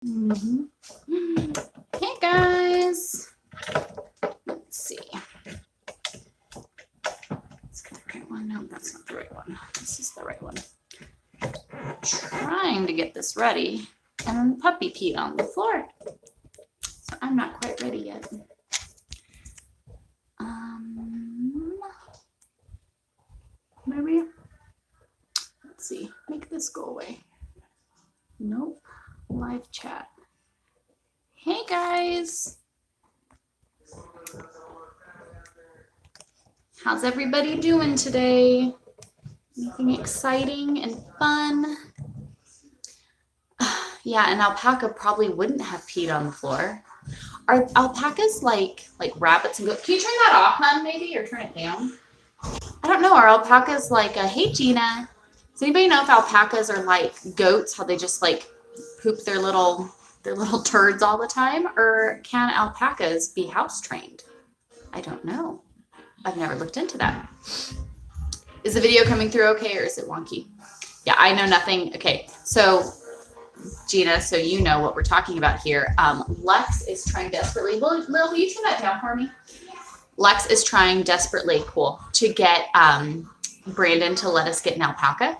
Mm-hmm. Hey guys. Let's see. Is that the right one? No, that's not the right one. This is the right one. Trying to get this ready, and the puppy peed on the floor. So I'm not quite ready yet. Maybe. Let's see. Make this go away. Nope. Live chat. Hey guys. How's everybody doing today? Anything exciting and fun? Yeah, an alpaca probably wouldn't have peed on the floor. Are alpacas like rabbits and goats? Can you turn that off, hon, maybe, or turn it down? I don't know. Are alpacas like hey, Gina. Does anybody know if alpacas are like goats, how they just like poop their little turds all the time? Or can alpacas be house trained? I don't know. I've never looked into that. Is the video coming through okay, or is it wonky? Yeah, I know nothing. Okay, so Gina, so you know what we're talking about here. Lex is trying desperately. Lil, will you turn that down for me? Lex is trying desperately, cool, to get Brandon to let us get an alpaca.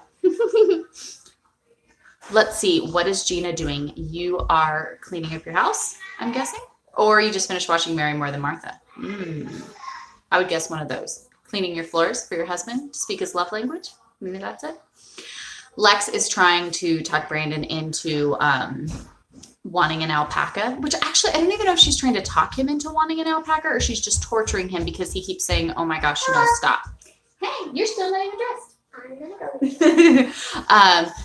Let's see, what is Gina doing? You are cleaning up your house, I'm guessing? Or you just finished watching Mary More Than Martha? I would guess one of those. Cleaning your floors for your husband to speak his love language? Maybe that's it. Lex is trying to talk Brandon into wanting an alpaca, which actually, I don't even know if she's trying to talk him into wanting an alpaca or she's just torturing him because he keeps saying, oh my gosh, no, stop. Hey, you're still not even dressed.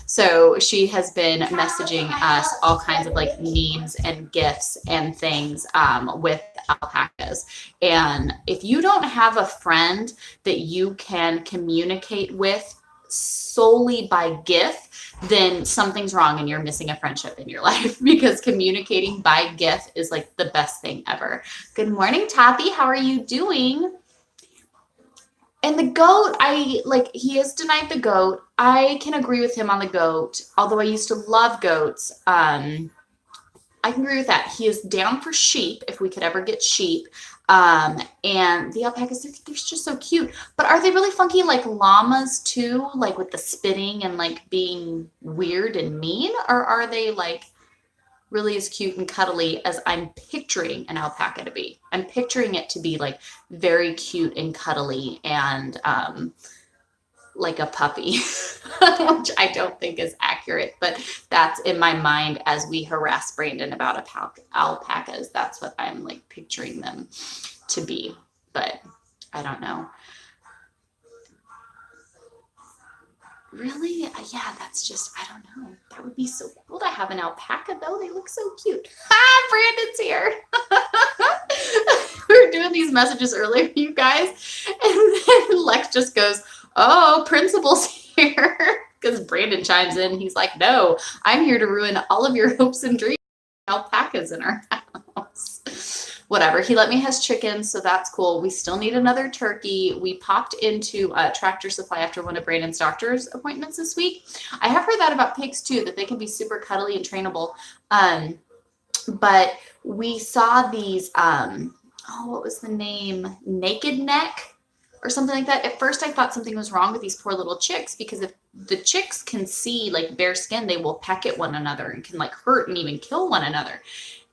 So she has been messaging us all kinds of like memes and gifs and things with alpacas. And if you don't have a friend that you can communicate with solely by GIF, then something's wrong and you're missing a friendship in your life because communicating by GIF is like the best thing ever. Good morning, Taffy. How are you doing? And the goat, he has denied the goat. I can agree with him on the goat, although I used to love goats. I can agree with that. He is down for sheep if we could ever get sheep. And the alpacas, they're just so cute. But are they really funky like llamas too? Like with the spitting and like being weird and mean? Or are they like really as cute and cuddly as I'm picturing an alpaca to be? I'm picturing it to be like very cute and cuddly and like a puppy, which I don't think is accurate, but that's in my mind as we harass Brandon about alpacas. That's what I'm like picturing them to be, but I don't know. Really? Yeah, that's just, I don't know. That would be so cool to have an alpaca though. They look so cute. Brandon's here. We were doing these messages earlier, you guys, and then Lex just goes, oh, principal's here. Because Brandon chimes in. He's like, no, I'm here to ruin all of your hopes and dreams. Alpacas in our house. Whatever. He let me has chickens, so that's cool. We still need another turkey. We popped into Tractor Supply after one of Brandon's doctor's appointments this week. I have heard that about pigs too, that they can be super cuddly and trainable. But we saw these, what was the name? Naked Neck or something like that. At first I thought something was wrong with these poor little chicks because if the chicks can see like bare skin, they will peck at one another and can like hurt and even kill one another.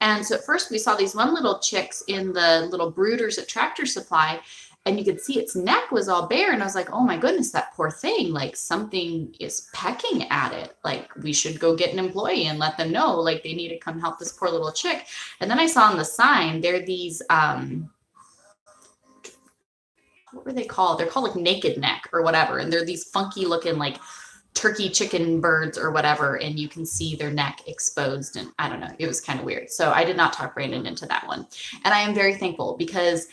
And so at first we saw these one little chicks in the little brooders at Tractor Supply, and you could see its neck was all bare. And I was like, oh my goodness, that poor thing, like something is pecking at it. Like we should go get an employee and let them know, like they need to come help this poor little chick. And then I saw on the sign, they're these, what were they called? They're called like Naked Neck or whatever. And they're these funky looking like turkey chicken birds or whatever, and you can see their neck exposed, and I don't know, it was kind of weird. So I did not talk Brandon into that one, and I am very thankful because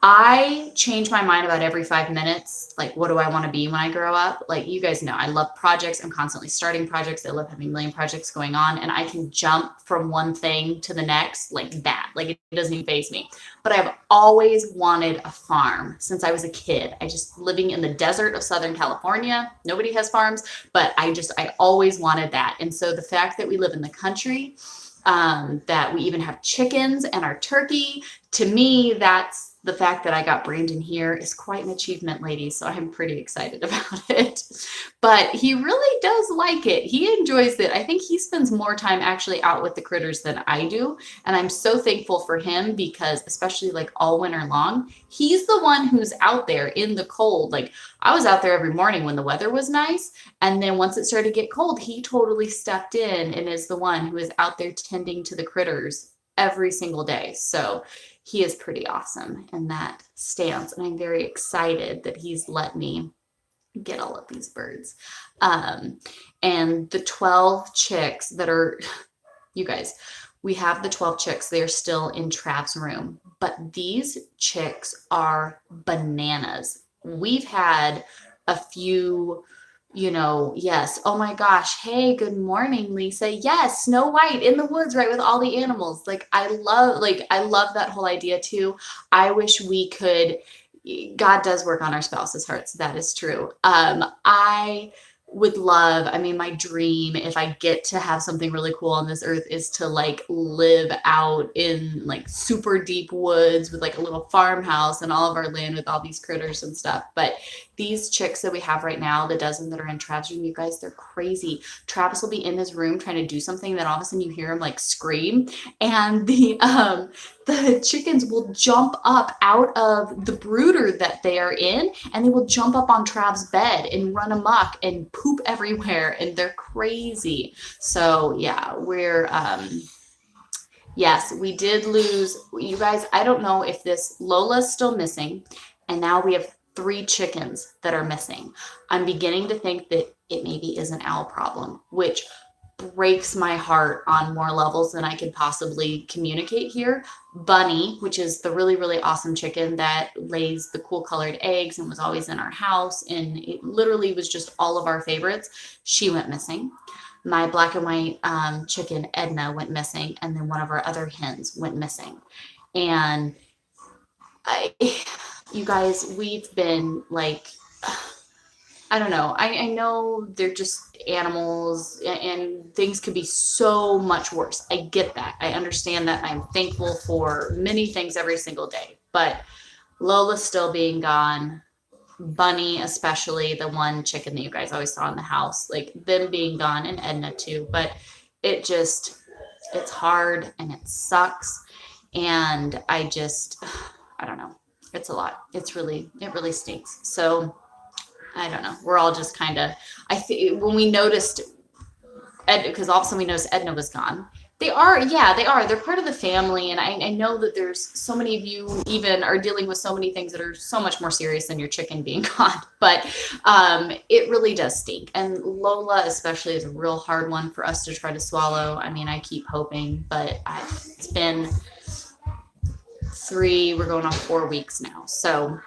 I change my mind about every 5 minutes. Like, what do I want to be when I grow up? Like, you guys know, I love projects. I'm constantly starting projects. I love having a million projects going on, and I can jump from one thing to the next like that. Like, it doesn't even faze me. But I've always wanted a farm since I was a kid. I just living in the desert of Southern California. Nobody has farms, but I always wanted that. And so the fact that we live in the country that we even have chickens and our turkey. To me, that's the fact that I got Brandon here is quite an achievement, ladies. So I'm pretty excited about it. But he really does like it. He enjoys it. I think he spends more time actually out with the critters than I do. And I'm so thankful for him because, especially like all winter long, he's the one who's out there in the cold. Like I was out there every morning when the weather was nice. And then once it started to get cold, he totally stepped in and is the one who is out there tending to the critters every single day. So he is pretty awesome in that stance. And I'm very excited that he's let me get all of these birds. And the 12 chicks that are, you guys, we have the 12 chicks. They're still in Trav's room, but these chicks are bananas. We've had a few, yes. Oh my gosh. Hey, good morning, Lisa. Yes, Snow White in the woods, right, with all the animals. I love that whole idea too. I wish we could. God does work on our spouses' hearts. That is true. I would love, my dream, if I get to have something really cool on this earth, is to live out in super deep woods with a little farmhouse and all of our land with all these critters and stuff. But these chicks that we have right now, the dozen that are in Trav's room, you guys, they're crazy. Travis will be in his room trying to do something, then all of a sudden you hear him scream, and the chickens will jump up out of the brooder that they are in, and they will jump up on Trav's bed and run amok and poop everywhere, and they're crazy. So yeah, yes, we did lose, you guys. I don't know if Lola's still missing, and now we have 3 chickens that are missing. I'm beginning to think that it maybe is an owl problem, which breaks my heart on more levels than I could possibly communicate here. Bunny, which is the really, really awesome chicken that lays the cool colored eggs and was always in our house, and it literally was just all of our favorites, she went missing. My black and white chicken, Edna, went missing, and then one of our other hens went missing. And you guys, we've been I don't know. I know they're just animals and things could be so much worse. I get that. I understand that. I'm thankful for many things every single day. But Lola still being gone, Bunny, especially the one chicken that you guys always saw in the house, them being gone, and Edna too. But it's hard and it sucks. And I don't know. It's a lot. It really stinks. So I don't know. We're all just kind of, when we noticed, because all of a sudden we noticed Edna was gone. They are. They're part of the family. And I know that there's so many of you even are dealing with so many things that are so much more serious than your chicken being gone. But it really does stink. And Lola especially is a real hard one for us to try to swallow. I keep hoping, but it's been 3, we're going on 4 weeks now. So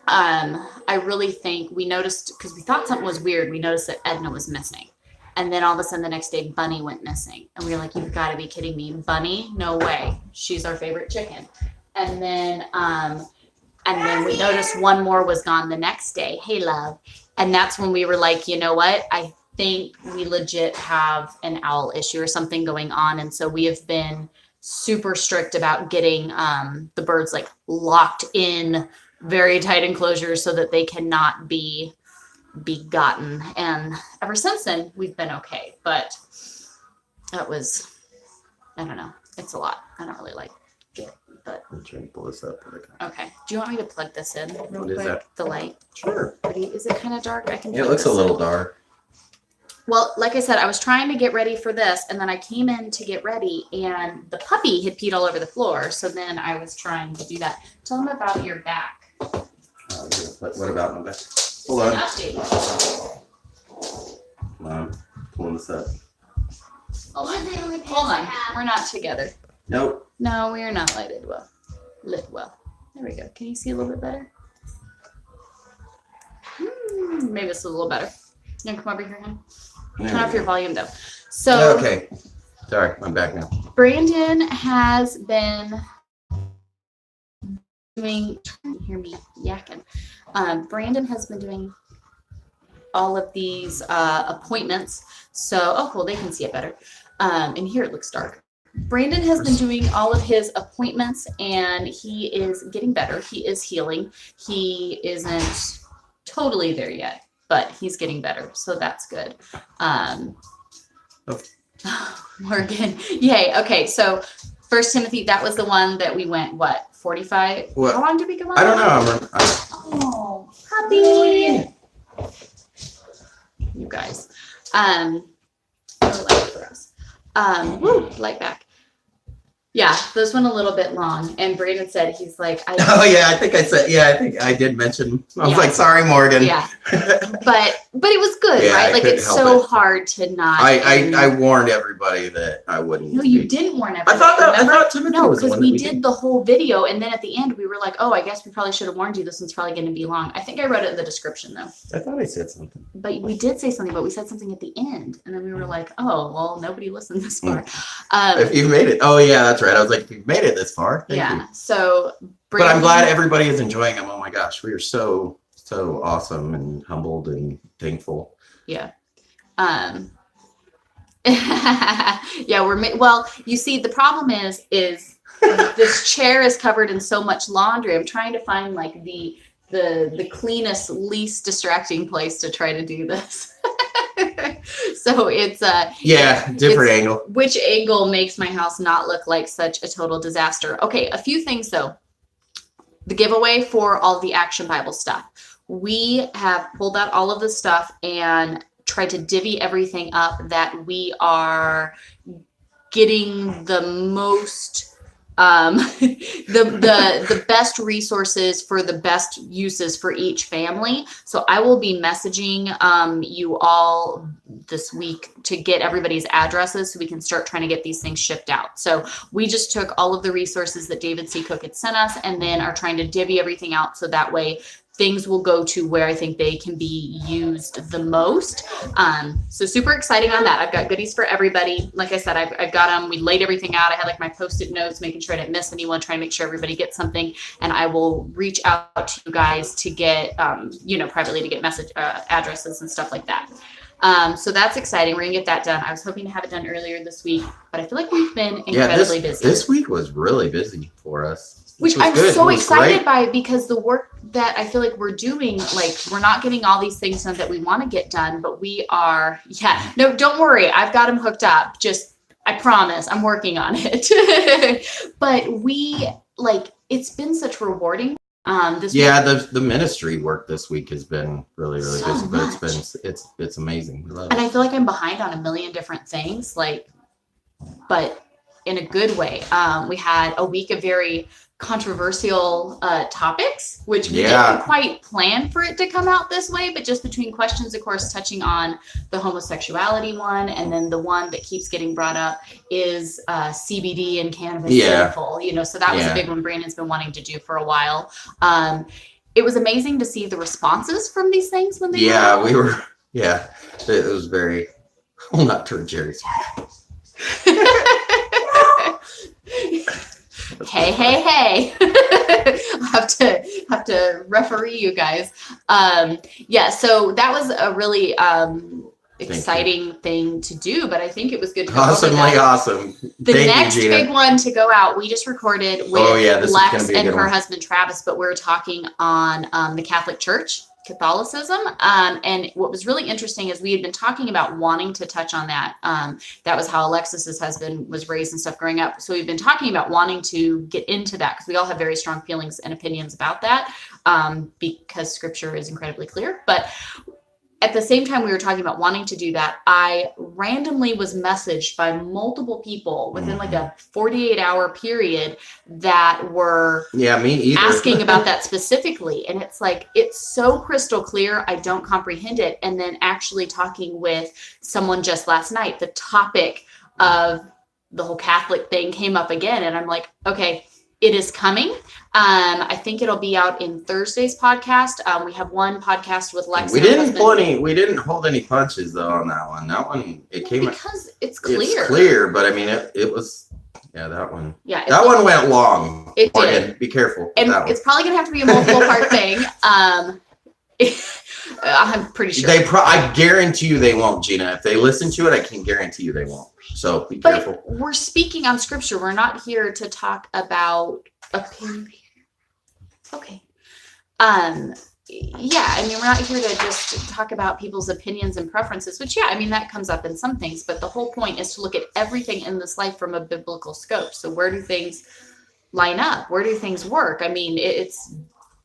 I really think we noticed, because we thought something was weird, we noticed that Edna was missing. And then all of a sudden the next day, Bunny went missing. And we were like, you've got to be kidding me. Bunny? No way. She's our favorite chicken. And then we noticed one more was gone the next day. Hey, love. And that's when we were like, you know what? I think we legit have an owl issue or something going on. And so we have been super strict about getting the birds locked in very tight enclosures so that they cannot be gotten. And ever since then, we've been okay. But that was, I don't know. It's a lot. I don't really like it. But I'm trying to pull this up. Okay. Do you want me to plug this in real What quick? is that? The light. Sure. Is it kind of dark? I can. Yeah, it looks a little dark. Well, like I said, I was trying to get ready for this, and then I came in to get ready, and the puppy had peed all over the floor. So then I was trying to do that. Tell them about your back. What about my back? Hold on. Update. Come on. Pulling this up. Hold on. We're not together. Nope. No, we are not lit well. There we go. Can you see a little bit better? Maybe it's a little better. You want to come over here, hon? Turn off your volume, though. So. Okay. Sorry, I'm back now. Brandon has been doing. Trying to hear me yakking. Brandon has been doing all of these appointments. So, oh, cool. They can see it better. And here it looks dark. Brandon has been doing all of his appointments and he is getting better. He is healing. He isn't totally there yet, but he's getting better. So that's good. Morgan. Yay. Okay. So 1 Timothy, that was the one that we went, 45? What? How long did we go on? I don't know. Oh, happy. You guys. Light for us. Light back. Yeah, this one a little bit long. And Brandon said he's like, Oh yeah, I think I did mention. I was like, sorry, Morgan. Yeah. But it was good, Yeah, right? I Like couldn't it's help so it. hard to not. I warned everybody that I wouldn't. No, you didn't warn everybody. I Remember? thought Timothy No, was the because one we that did the whole video, and then at the end we were like, "Oh, I guess we probably should have warned you. This one's probably going to be long." I think I wrote it in the description though. I thought I said something. But we did say something, but we said something at the end, and then we were like, "Oh, well, nobody listened this far." If you've made it, oh yeah, that's right. I was like, if you've made it this far, thank you. So, But I'm glad everybody is enjoying them. Oh my gosh, we are so awesome and humbled and thankful. Yeah. Yeah, well, you see, the problem is this chair is covered in so much laundry. I'm trying to find like the cleanest, least distracting place to try to do this. So it's different angle. Which angle makes my house not look like such a total disaster? Okay, a few things though. The giveaway for all the Action Bible stuff. We have pulled out all of the stuff and tried to divvy everything up that we are getting the most the best resources for the best uses for each family. So I will be messaging you all this week to get everybody's addresses so we can start trying to get these things shipped out. So we just took all of the resources that David C. Cook had sent us and then are trying to divvy everything out so that way things will go to where I think they can be used the most. So super exciting on that. I've got goodies for everybody. Like I said, I've got them. We laid everything out. I had like my Post-it notes, making sure I didn't miss anyone, trying to make sure everybody gets something. And I will reach out to you guys to get, privately to get message addresses and stuff like that. So that's exciting. We're gonna get that done. I was hoping to have it done earlier this week, but I feel like we've been incredibly busy. This week was really busy for us. Which I'm so excited by because the work that I feel like we're doing, like we're not getting all these things done that we want to get done, but we are, no, don't worry. I've got them hooked up. I promise I'm working on it. But it's been such rewarding. The ministry work this week has been really So busy, much. but it's amazing. We love And it. I feel like I'm behind on a million different things, but in a good way. We had a week of very controversial topics, which we didn't quite plan for it to come out this way, but just between questions, of course, touching on the homosexuality one, and then the one that keeps getting brought up is CBD and cannabis sinful, so that was a big one Brandon's been wanting to do for a while. It was amazing to see the responses from these things when they it was very, I'll not turn Jerry's. Hey. I have to referee you guys. So that was a really exciting thing to do, but I think it was good to go over that. Awesome. The next big one to go out, we just recorded with Lex and her husband Travis, but we're talking on the Catholic Church, Catholicism. And what was really interesting is we had been talking about wanting to touch on that. That was how Alexis's husband was raised and stuff growing up. So we've been talking about wanting to get into that because we all have very strong feelings and opinions about that because scripture is incredibly clear. But at the same time we were talking about wanting to do that, I randomly was messaged by multiple people within like a 48-hour period that were me either. asking about that specifically. And it's like, it's so crystal clear. I don't comprehend it. And then actually talking with someone just last night, the topic of the whole Catholic thing came up again. And I'm like, okay, it is coming. I think it'll be out in Thursday's podcast. We have one podcast with Lex. We didn't hold any punches though on that one. That one, it came because it's clear. It's clear, but I mean, it was, that one. Yeah. That one went long. It Morgan, did. Be careful. And it's probably going to have to be a multiple part thing. I'm pretty sure. I guarantee you they won't, Gina. If they listen to it, I can guarantee you they won't. So be But careful. we're speaking on scripture. We're not here to talk about opinion. Okay. Yeah, I mean, we're not here to just talk about people's opinions and preferences, which, yeah, I mean, that comes up in some things, but the whole point is to look at everything in this life from a biblical scope. So where do things line up? Where do things work? I mean, it's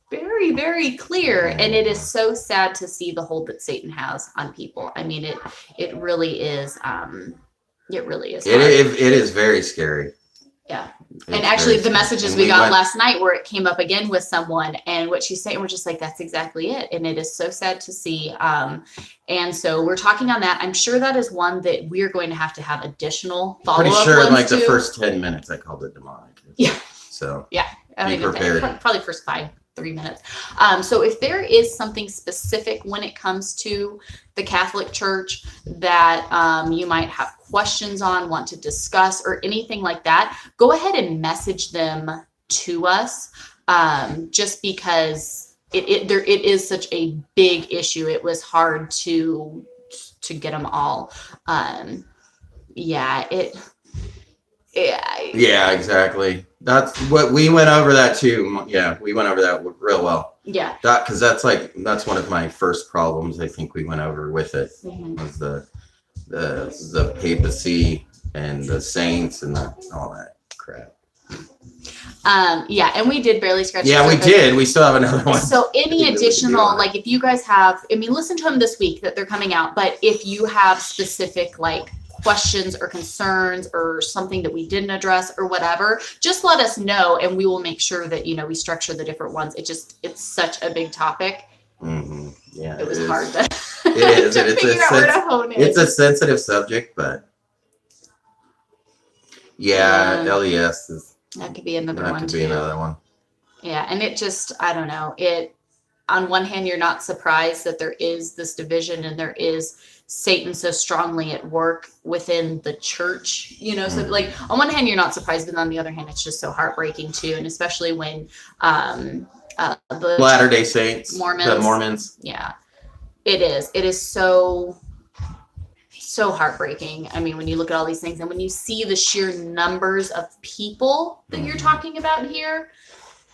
very, very clear, and it is so sad to see the hold that Satan has on people. I mean, it really is, it really is hard. It is very scary. Yeah. It's And actually, very the scary. messages And we got went- last night where it came up again with someone, and what she's saying, we're just like, that's exactly it. And it is so sad to see. And so we're talking on that. I'm sure that is one that we're going to have additional follow-up Pretty sure in ones like the to. first 10 minutes I called it demonic. Yeah. So I don't be even prepared. think, probably first 3 minutes. So if there is something specific when it comes to the Catholic Church that you might have questions on, want to discuss, or anything like that, go ahead and message them to us. Just because it is such a big issue, it was hard to get them all. Yeah, exactly. That's what we went over that too. Yeah, we went over that real well. Yeah. Because that's one of my first problems. I think we went over with it was the papacy and the saints and all that crap. Yeah, and we did barely scratch. Yeah, the we surface. did. We still have another one. So any Really additional, do. like if you guys have, I mean, listen to them this week that they're coming out, but if you have specific like questions or concerns or something that we didn't address or whatever, just let us know and we will make sure that, we structure the different ones. It's such a big topic. Mm-hmm. Yeah, It was hard to, It is. to It's figure out where to hone in. It's a sensitive subject, but yeah, LES is That could be another that one could too. be another one. Yeah, and it just, I don't know. On one hand, you're not surprised that there is this division and there is Satan so strongly at work within the church, so like on one hand, you're not surprised, but on the other hand, it's just so heartbreaking too. And especially when the Latter-day Saints, Mormons. the Mormons. Yeah, it is so heartbreaking. I mean, when you look at all these things and when you see the sheer numbers of people that you're talking about here,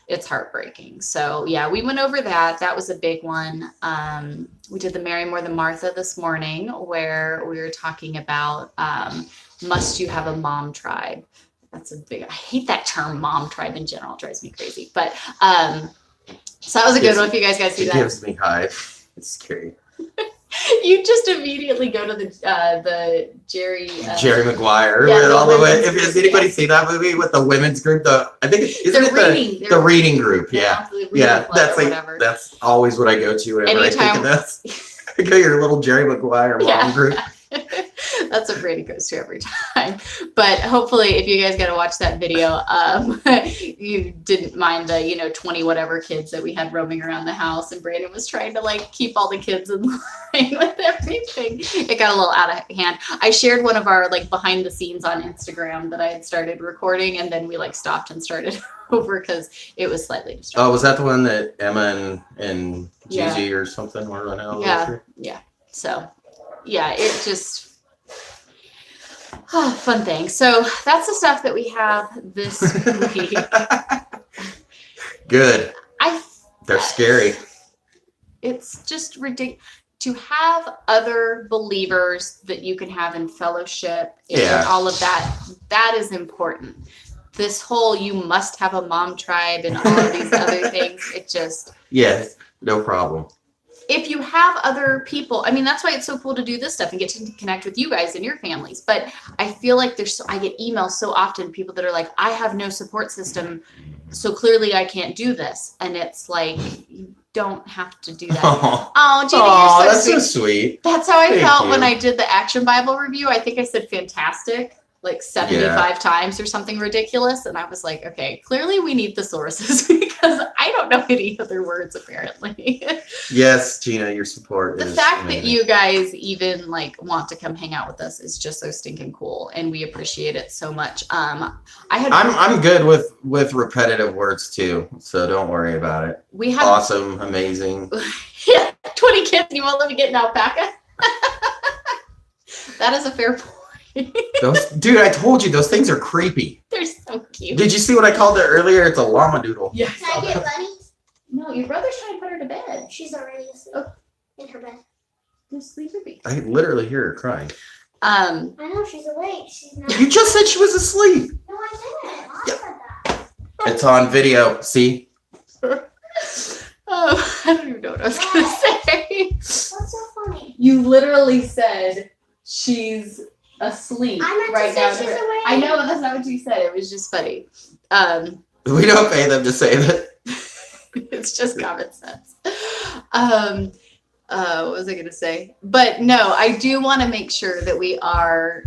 it's heartbreaking. So yeah, we went over that. That was a big one. We did the Mary More Than Martha this morning where we were talking about must you have a mom tribe? That's a big, I hate that term mom tribe in general. It drives me crazy. But so that was a good one if you guys got to see It that. gives me hives. It's scary. You just immediately go to the Jerry Maguire. Yeah, and the all the way. women's If has group, anybody yeah. seen that movie with the women's group? I think isn't They're it reading. the reading group? Yeah, the reading yeah. club That's or like whatever. that's always what I go to whenever I think Anytime- of this. I go your little Jerry Maguire mom Yeah. group. That's what Brady goes to every time. But hopefully, if you guys got to watch that video, you didn't mind the 20 whatever kids that we had roaming around the house, and Brandon was trying to like keep all the kids in line with everything. It got a little out of hand. I shared one of our like behind the scenes on Instagram that I had started recording, and then we like stopped and started over because it was slightly distracting. Oh, was that the one that Emma and Yeah. Gigi or something were running all Yeah. over? Yeah. So, yeah, it just fun thing. So that's the stuff that we have this week. Good. I They're scary. It's just ridiculous to have other believers that you can have in fellowship and Yeah. all of that. That is important. This whole you must have a mom tribe and all of these other things. It just, Yes, no problem. if you have other people, I mean, that's why it's so cool to do this stuff and get to connect with you guys and your families. But I feel like I get emails so often, people that are like, I have no support system, so clearly I can't do this. And it's like, you don't have to do that. Oh, Judy, Oh, you're that's so so sweet. sweet. That's how I Thank felt when you. I did the Action Bible review. I think I said fantastic like 75 times or something ridiculous. And I was like, okay, clearly we need the because I don't know any other words apparently. Yes, Gina, your support. The is fact that amazing. you guys even like want to come hang out with us is just so stinking cool, and we appreciate it so much. I'm good with repetitive words too, so don't worry about it. We had Awesome, amazing. 20 kids and you won't let me get an alpaca. That is a fair point. Dude, I told you those things are creepy. They're so cute. Did you see what I called it earlier? It's a llama doodle. Yeah. Can I get Bunny? No, your brother's trying to put her to bed. She's already asleep in her bed. Just leave her be. I literally hear her crying. I know she's awake. She's not. You just said she was asleep. No, I didn't. I said that. It's on video. See? Oh, I don't even know what I was gonna say. What's so funny? You literally said she's asleep I meant right to now. say she's awake. I know, but that's not what you said. It was just funny. We don't pay them to say that. It's just common sense. What was I gonna say? But no, I do want to make sure that we are.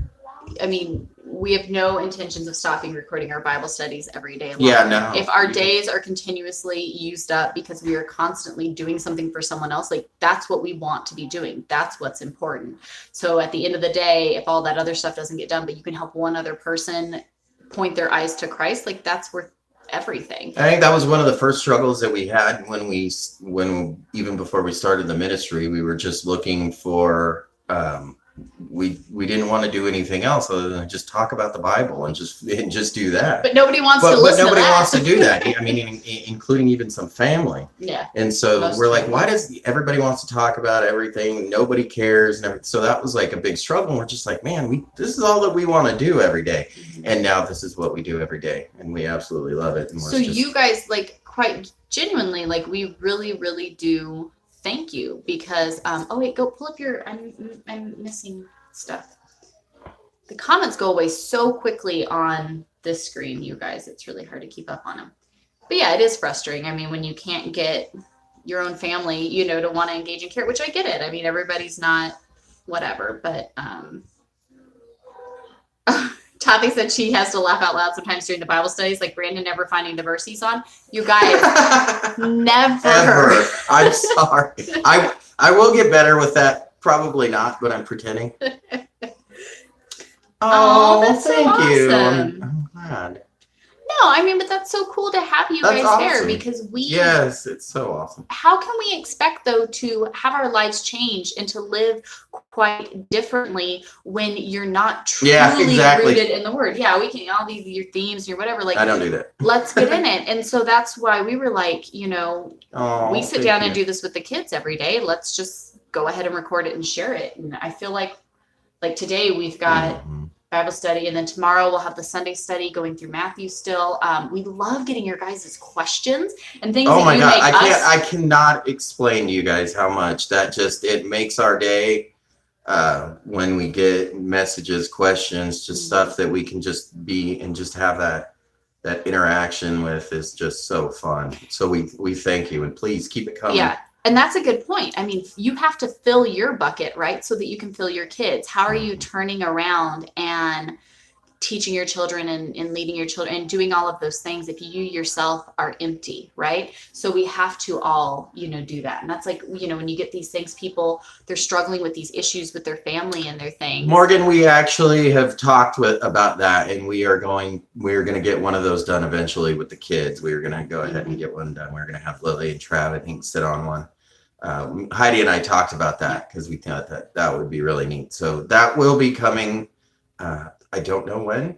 I mean, we have no intentions of stopping recording our Bible studies every day. Yeah, no. If our days are continuously used up because we are constantly doing something for someone else, like that's what we want to be doing. That's what's important. So at the end of the day, if all that other stuff doesn't get done, but you can help one other person point their eyes to Christ, like that's worth everything. I think that was one of the first struggles that we had when even before we started the ministry, we were just looking for, we didn't want to do anything else other than just talk about the Bible and just do that. But nobody wants to But listen nobody to that. wants to do that. I mean, including even some family. Yeah. And so Most we're like, families. why does everybody wants to talk about everything? Nobody cares. And everything. So that was like a big struggle. And we're just like, man, this is all that we want to do every day. And now this is what we do every day. And we absolutely love it. And So you guys, like, quite genuinely, like, we really, really do thank you because, oh wait, go pull up your, I'm missing stuff. The comments go away so quickly on this screen, you guys. It's really hard to keep up on them. But yeah, it is frustrating. I mean, when you can't get your own family, you know, to want to engage in care, which I get it. I mean, everybody's not whatever, but Tavi said she has to laugh out loud sometimes during the Bible studies, like Brandon never finding the verse he's on. You guys, never. Ever. I'm sorry. I will get better with that. Probably not, but I'm pretending. Oh, that's so thank you. awesome. I'm glad. No, I mean, but that's so cool to have you That's guys there awesome. because Yes, it's so awesome. how can we expect though to have our lives change and to live quite differently when you're not truly Yeah, exactly. rooted in the word? Yeah, we can all these your themes, your whatever, like I don't do that. let's get in it. And so that's why we were like, you know, Oh, we sit thank down you. and do this with the kids every day. Let's just go ahead and record it and share it. And I feel like today we've got Mhm. Bible study, and then tomorrow we'll have the Sunday study going through Matthew still. We love getting your guys' questions and things Oh that my you God, make us. I cannot explain to you guys how much that it makes our day when we get messages, questions, just stuff that we can just be and just have that interaction with is just so fun. So we thank you and please keep it coming. Yeah. And that's a good point. I mean, you have to fill your bucket, right? So that you can fill your kids. How are you turning around and teaching your children and leading your children and doing all of those things if you yourself are empty, right? So we have to all, you know, do that. And that's like, you know, when you get these things, people, they're struggling with these issues with their family and their things. Morgan, we actually have talked about that, and we're going to get one of those done eventually with the kids. We're going to go ahead and get one done. We're going to have Lily and Trav, I think, sit on one. Heidi and I talked about that because we thought that would be really neat. So that will be coming. I don't know when,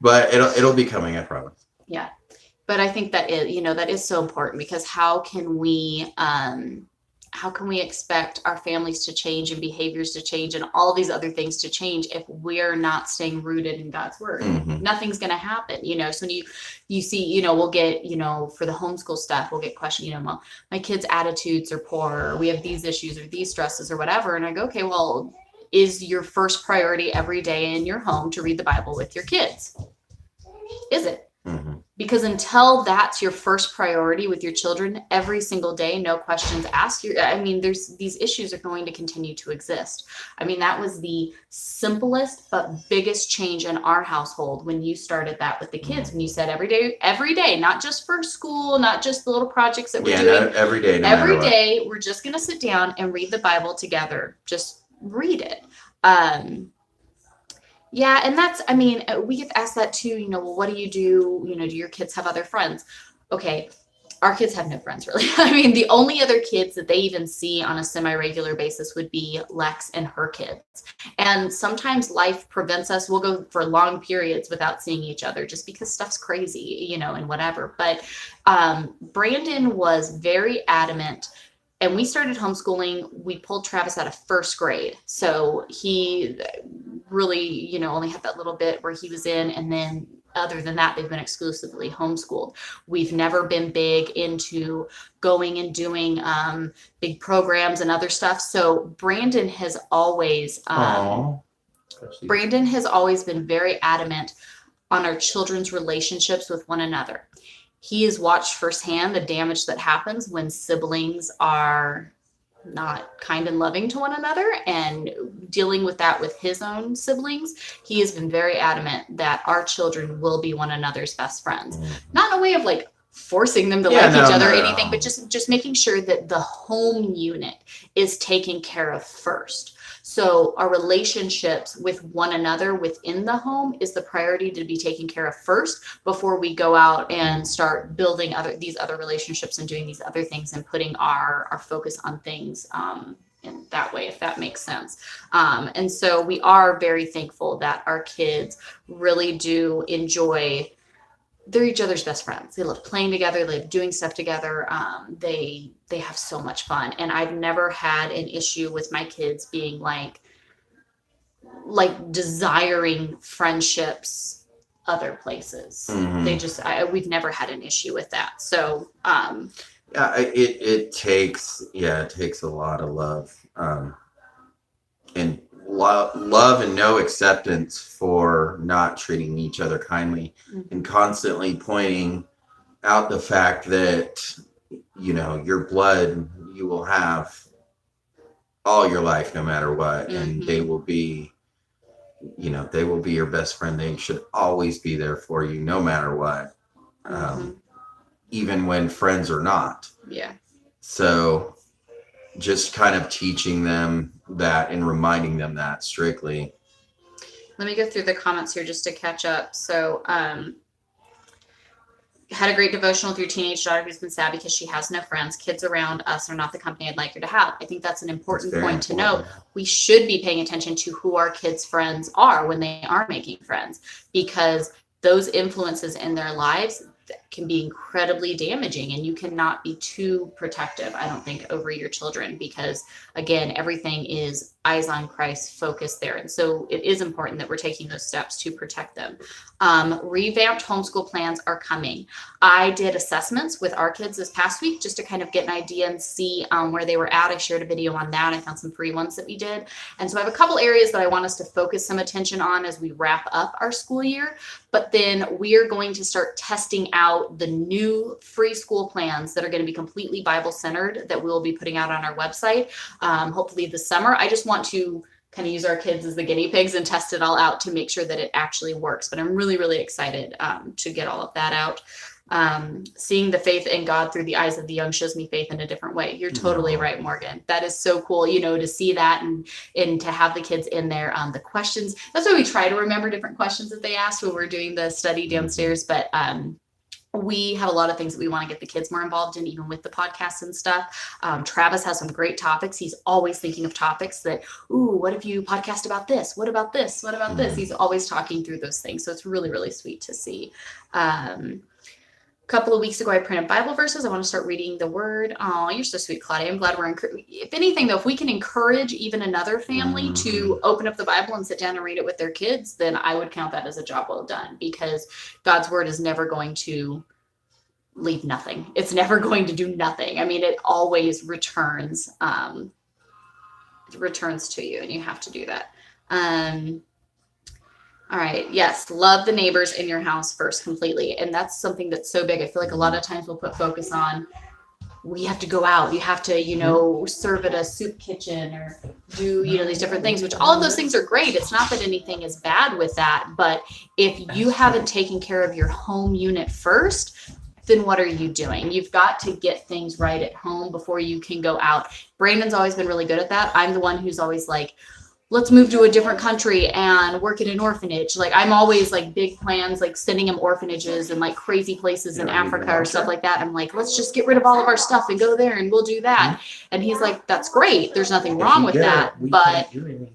but it'll be coming, I promise. Yeah. But I think that is, you know, that is so important because how can we expect our families to change and behaviors to change and all these other things to change if we're not staying rooted in God's word? Mhm. Nothing's going to happen, you know. So when you see, you know, we'll get, you know, for the homeschool stuff, we'll get questioned, you know, well, my kids' attitudes are poor, or we have these issues or these stresses or whatever. And I go, okay, well, is your first priority every day in your home to read the Bible with your kids? Is it? Mhm. Because until that's your first priority with your children every single day, no questions asked, these issues are going to continue to exist. I mean, that was the simplest but biggest change in our household when you started that with the kids, when you said every day, not just for school, not just the little projects that we're doing. No, every day. No Every matter what. day, we're just going to sit down and read the Bible together. Just read it. Yeah, and that's, I mean, we get asked that too, you know, well, what do? You know, do your kids have other friends? Okay, our kids have no friends really. I mean, the only other kids that they even see on a semi-regular basis would be Lex and her kids. And sometimes life prevents us. We'll go for long periods without seeing each other just because stuff's crazy, you know, and whatever. But Brandon was very adamant. And we started homeschooling. We pulled Travis out of first grade. So he really, you know, only had that little bit where he was in. And then other than that, they've been exclusively homeschooled. We've never been big into going and doing big programs and other stuff. So Brandon has always been very adamant on our children's relationships with one another. He has watched firsthand the damage that happens when siblings are not kind and loving to one another, and dealing with that with his own siblings. He has been very adamant that our children will be one another's best friends. Not in a way of like forcing them to like each other or anything, but just making sure that the home unit is taken care of first. So our relationships with one another within the home is the priority to be taken care of first before we go out and start building these other relationships and doing these other things and putting our focus on things in that way, if that makes sense. And so we are very thankful that our kids really do enjoy, they're each other's best friends. They love playing together. They love doing stuff together. They have so much fun. And I've never had an issue with my kids being like desiring friendships other places. Mm-hmm. We've never had an issue with that. So, it takes a lot of love, and love and no acceptance for not treating each other kindly, and constantly pointing out the fact that, you know, your blood you will have all your life no matter what, and they will be, you know, they will be your best friend. They should always be there for you no matter what, even when friends are not. So just kind of teaching them that and reminding them that strictly. Let me go through the comments here just to catch up. So, had a great devotional with your teenage daughter who's been sad because she has no friends. Kids around us are not the company I'd like her to have. I think that's an important point to note. We should be paying attention to who our kids' friends are when they are making friends, because those influences in their lives can be incredibly damaging, and you cannot be too protective, I don't think, over your children, because again, everything is eyes on Christ focused there. And so it is important that we're taking those steps to protect them. Revamped homeschool plans are coming. I did assessments with our kids this past week just to kind of get an idea and see where they were at. I shared a video on that. I found some free ones that we did. And so I have a couple areas that I want us to focus some attention on as we wrap up our school year. But then we are going to start testing out the new free school plans that are going to be completely Bible centered that we'll be putting out on our website, hopefully this summer. I just want to kind of use our kids as the guinea pigs and test it all out to make sure that it actually works. But I'm really, really excited to get all of that out. Seeing the faith in God through the eyes of the young shows me faith in a different way. You're totally right, Morgan. That is so cool, you know, to see that and to have the kids in there. The questions, that's why we try to remember different questions that they asked when we're doing the study downstairs. But we have a lot of things that we want to get the kids more involved in, even with the podcasts and stuff. Travis has some great topics. He's always thinking of topics that, ooh, what if you podcast about this? What about this? What about this? He's always talking through those things. So it's really, really sweet to see. A couple of weeks ago, I printed Bible verses. I want to start reading the word. Oh, you're so sweet, Claudia. I'm glad we're if anything, though, if we can encourage even another family to open up the Bible and sit down and read it with their kids, then I would count that as a job well done, because God's word is never going to leave nothing. It's never going to do nothing. I mean, it always returns. It returns to you, and you have to do that. All right. Yes. Love the neighbors in your house first completely. And that's something that's so big. I feel like a lot of times we'll put focus on, we have to go out. You have to, you know, serve at a soup kitchen or do, you know, these different things, which all of those things are great. It's not that anything is bad with that. But if you haven't taken care of your home unit first, then what are you doing? You've got to get things right at home before you can go out. Brandon's always been really good at that. I'm the one who's always like, let's move to a different country and work in an orphanage. Like I'm always like big plans, like sending him orphanages and like crazy places in Africa or stuff like that. I'm like, let's just get rid of all of our stuff and go there and we'll do that. And he's like, that's great. There's nothing wrong with that, but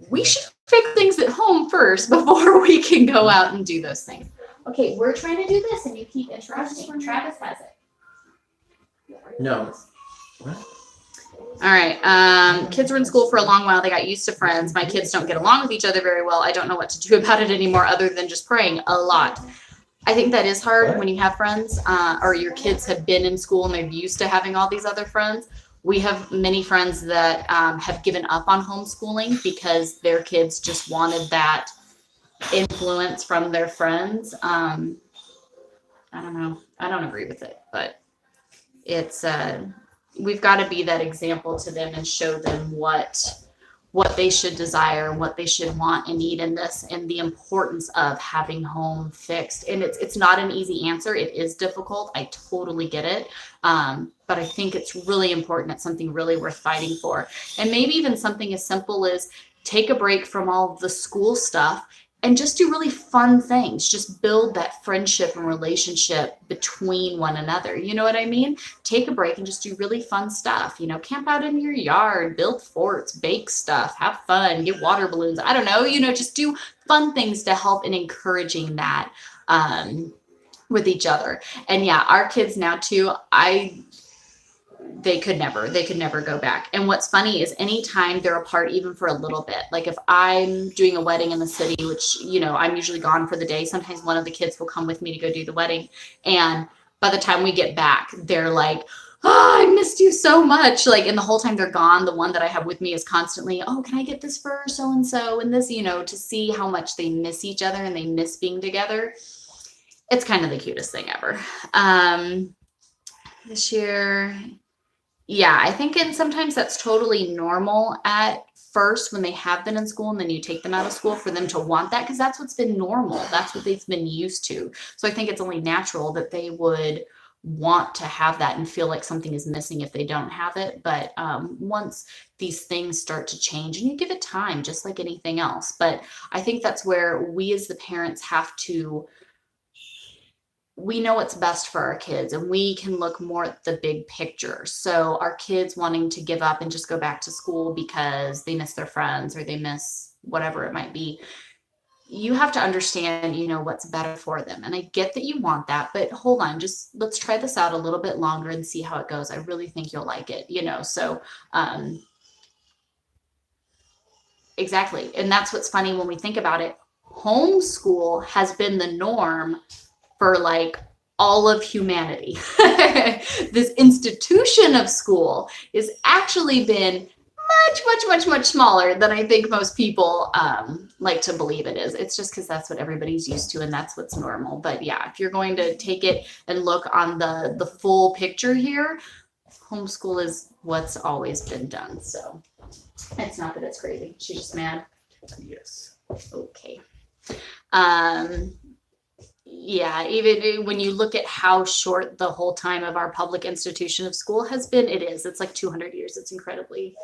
we should fix things at home first before we can go out and do those things. Okay, we're trying to do this and you keep interrupting. Travis has it. No. All right. Kids were in school for a long while. They got used to friends. My kids don't get along with each other very well. I don't know what to do about it anymore other than just praying a lot. I think that is hard when you have friends or your kids have been in school and they're used to having all these other friends. We have many friends that have given up on homeschooling because their kids just wanted that influence from their friends. I don't know. I don't agree with it, but it's we've got to be that example to them and show them what they should desire, what they should want and need in this, and the importance of having home fixed. And it's not an easy answer. It is difficult. I totally get it. But I think it's really important. It's something really worth fighting for. And maybe even something as simple as take a break from all the school stuff and just do really fun things. Just build that friendship and relationship between one another. You know what I mean? Take a break and just do really fun stuff. You know, camp out in your yard, build forts, bake stuff, have fun, get water balloons. I don't know, you know, just do fun things to help in encouraging that with each other. And yeah, our kids now too, they could never go back. And what's funny is anytime they're apart, even for a little bit, like if I'm doing a wedding in the city, which, you know, I'm usually gone for the day. Sometimes one of the kids will come with me to go do the wedding. And by the time we get back, they're like, oh, I missed you so much. Like, and the whole time they're gone, the one that I have with me is constantly, oh, can I get this for so-and-so? And this, you know, to see how much they miss each other and they miss being together. It's kind of the cutest thing ever. This year, yeah, I think, and sometimes that's totally normal at first when they have been in school and then you take them out of school for them to want that because that's what's been normal. That's what they've been used to. So I think it's only natural that they would want to have that and feel like something is missing if they don't have it. But once these things start to change and you give it time, just like anything else. But I think that's where we as the parents have to, we know what's best for our kids and we can look more at the big picture. So our kids wanting to give up and just go back to school because they miss their friends or they miss whatever it might be. You have to understand, you know, what's better for them. And I get that you want that, but hold on, just let's try this out a little bit longer and see how it goes. I really think you'll like it, you know? So, exactly. And that's what's funny when we think about it. Homeschool has been the norm for like all of humanity. This institution of school has actually been much smaller than I think most people like to believe it is. It's just because that's what everybody's used to and that's what's normal. But yeah, if you're going to take it and look on the full picture here, homeschool is what's always been done. So it's not that it's crazy. She's just mad. Yes. Okay. Yeah, even when you look at how short the whole time of our public institution of school has been, it's like 200 years. It's incredibly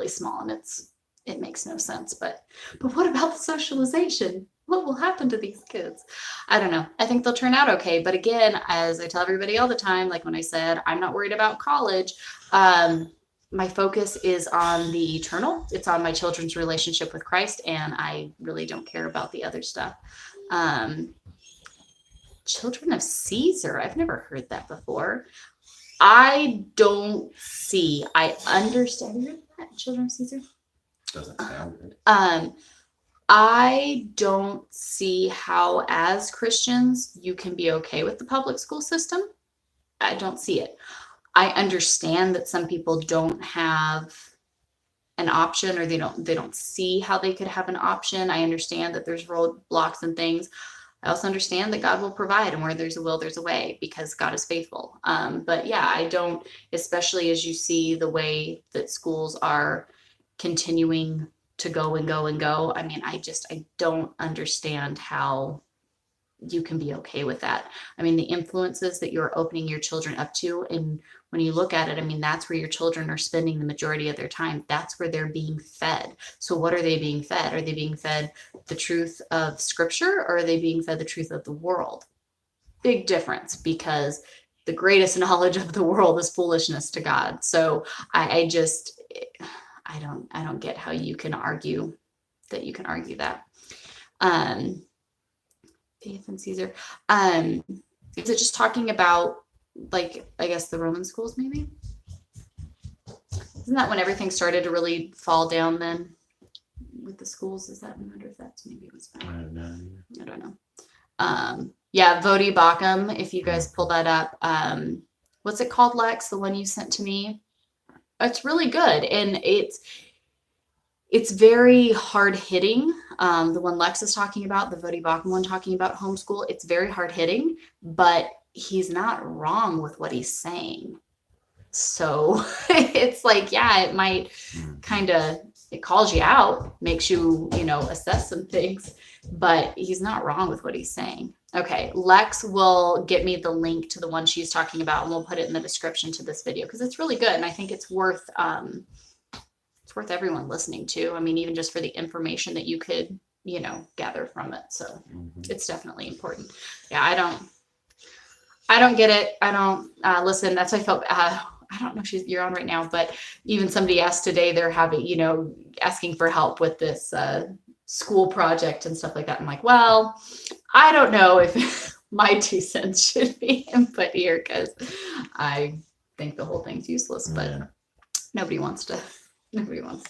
small and it makes no sense. But what about the socialization? What will happen to these kids? I don't know. I think they'll turn out okay. But again, as I tell everybody all the time, like when I said, I'm not worried about college. My focus is on the eternal. It's on my children's relationship with Christ. And I really don't care about the other stuff. Children of Caesar. I've never heard that before. I understand. You heard that? Children of Caesar? Doesn't sound good. I don't see how, as Christians, you can be okay with the public school system. I don't see it. I understand that some people don't have an option or they don't see how they could have an option. I understand that there's roadblocks and things. I also understand that God will provide, and where there's a will, there's a way, because God is faithful. But yeah, I don't, especially as you see the way that schools are continuing to go and go and go. I mean, I don't understand how you can be okay with that. I mean, the influences that you're opening your children up to, and when you look at it, I mean, that's where your children are spending the majority of their time. That's where they're being fed. So what are they being fed? Are they being fed the truth of scripture, or are they being fed the truth of the world? Big difference, because the greatest knowledge of the world is foolishness to God. So I just, I don't get how you can argue that. Faith and Caesar. Is it just talking about, like, I guess the Roman schools maybe? Isn't that when everything started to really fall down then with the schools? Is that, I wonder if that's maybe was I don't know. I don't know. Yeah, Vodi Bakum, if you guys pull that up. What's it called, Lex? The one you sent to me? It's really good. And it's very hard hitting. The one Lex is talking about, the Vodi Bakum one talking about homeschool, it's very hard hitting, but he's not wrong with what he's saying. So it's like, yeah, it might kind of, it calls you out, makes you, assess some things, but he's not wrong with what he's saying. Okay, Lex will get me the link to the one she's talking about, and we'll put it in the description to this video, because it's really good, and I think it's worth everyone listening to. I mean, even just for the information that you could, gather from it. So it's definitely important. Yeah, I don't get it. I don't listen. That's why I felt. I don't know if you're on right now, but even somebody asked today, they're having, asking for help with this school project and stuff like that. I'm like, well, I don't know if my 2 cents should be input here, because I think the whole thing's useless, but nobody wants to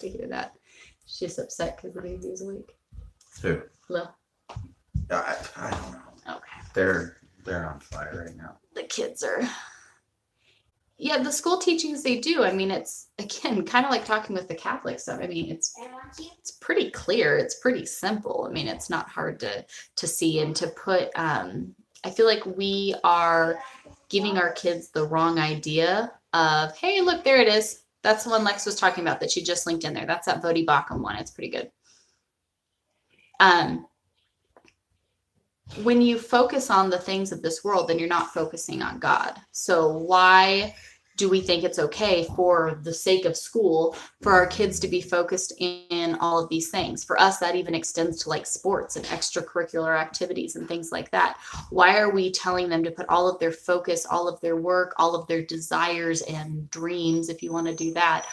hear that. She's just upset because the baby is awake. Who? Lil. I don't know. Okay. They're on fire right now. The kids are. Yeah, the school teachings they do. I mean, it's, again, kind of like talking with the Catholic stuff. I mean, it's pretty clear. It's pretty simple. I mean, it's not hard to see and to put. I feel like we are giving our kids the wrong idea of, hey, look, there it is. That's the one Lex was talking about that she just linked in there. That's that Vodi Bakum one. It's pretty good. When you focus on the things of this world, then you're not focusing on God. So why do we think it's okay, for the sake of school, for our kids to be focused in all of these things? For us, that even extends to like sports and extracurricular activities and things like that. Why are we telling them to put all of their focus, all of their work, all of their desires and dreams, if you want to do that,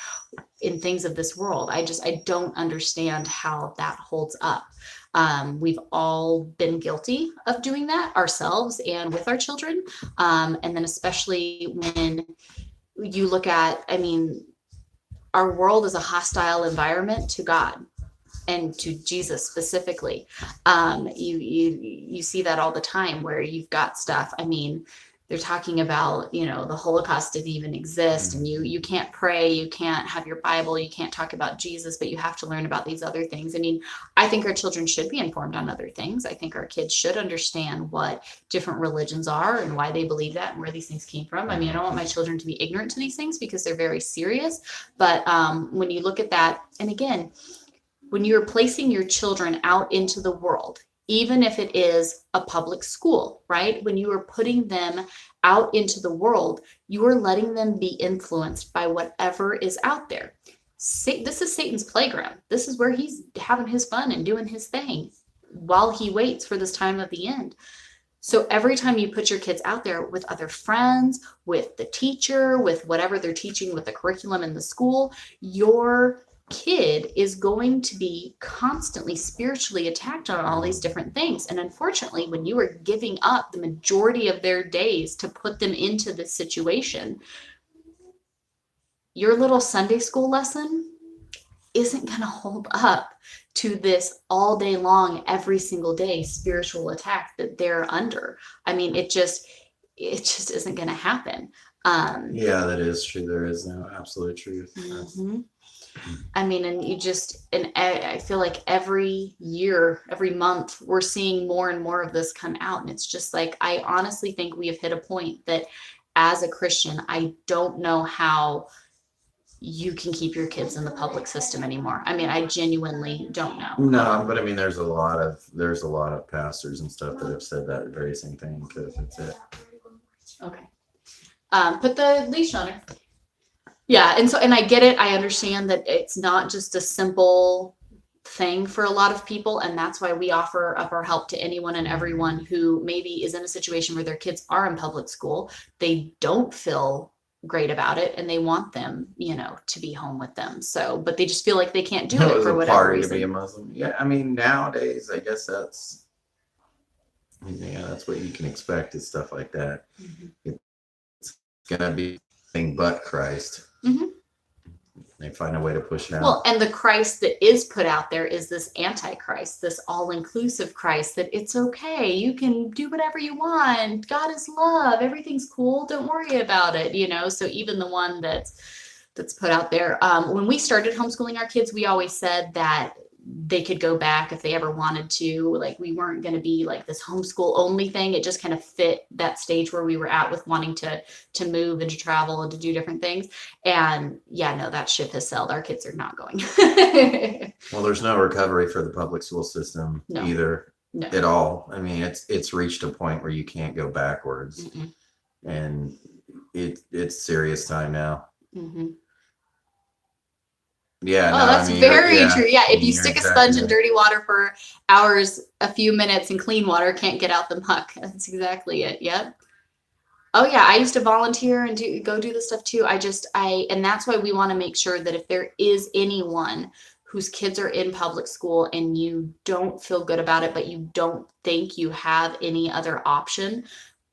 in things of this world? I don't understand how that holds up. We've all been guilty of doing that ourselves and with our children. And then especially when you look at, I mean, our world is a hostile environment to God and to Jesus specifically. You see that all the time, where you've got stuff. I mean, they're talking about, the Holocaust didn't even exist, and you can't pray, you can't have your Bible, you can't talk about Jesus, but you have to learn about these other things. I mean, I think our children should be informed on other things. I think our kids should understand what different religions are and why they believe that and where these things came from. I mean, I don't want my children to be ignorant to these things, because they're very serious. But when you look at that, and again, when you're placing your children out into the world, even if it is a public school, right? When you are putting them out into the world, you are letting them be influenced by whatever is out there. This is Satan's playground. This is where he's having his fun and doing his thing while he waits for this time of the end. So every time you put your kids out there with other friends, with the teacher, with whatever they're teaching, with the curriculum in the school, your kid is going to be constantly spiritually attacked on all these different things. And unfortunately, when you are giving up the majority of their days to put them into this situation, your little Sunday school lesson isn't going to hold up to this all day long, every single day spiritual attack that they're under. I mean, it just isn't going to happen. Yeah, that is true. There is no absolute truth. Mm-hmm. I mean, and I feel like every year, every month, we're seeing more and more of this come out. And it's just like, I honestly think we have hit a point that as a Christian, I don't know how you can keep your kids in the public system anymore. I mean, I genuinely don't know. No, but I mean, there's a lot of pastors and stuff that have said that very same thing because it's it. Okay. Put the leash on her. Yeah, and I get it. I understand that it's not just a simple thing for a lot of people, and that's why we offer up our help to anyone and everyone who maybe is in a situation where their kids are in public school. They don't feel great about it and they want them, to be home with them. So, but they just feel like they can't do it for whatever party reason. to be a Muslim. Yeah, I mean, nowadays, I guess that's what you can expect is stuff like that. Mm-hmm. It's gonna be anything but Christ. Mm-hmm. They find a way to push it out. Well, and the Christ that is put out there is this antichrist, this all-inclusive Christ that it's okay. You can do whatever you want. God is love. Everything's cool. Don't worry about it. So even the one that's put out there. When we started homeschooling our kids, we always said that they could go back if they ever wanted to. Like, we weren't going to be like this homeschool only thing. It just kind of fit that stage where we were at with wanting to move and to travel and to do different things. And yeah, no, that ship has sailed. Our kids are not going. Well, there's no recovery for the public school system either. No. At all. I mean, it's reached a point where you can't go backwards. Mm-mm. And it's serious time now. Mm-hmm. Yeah. Oh, no, that's I mean, very yeah, true. Yeah, if you you're stick a exactly sponge in right. dirty water for hours, a few minutes, and clean water can't get out the muck. That's exactly it. Yep. Oh yeah, I used to volunteer and go do this stuff too. And that's why we want to make sure that if there is anyone whose kids are in public school and you don't feel good about it, but you don't think you have any other option,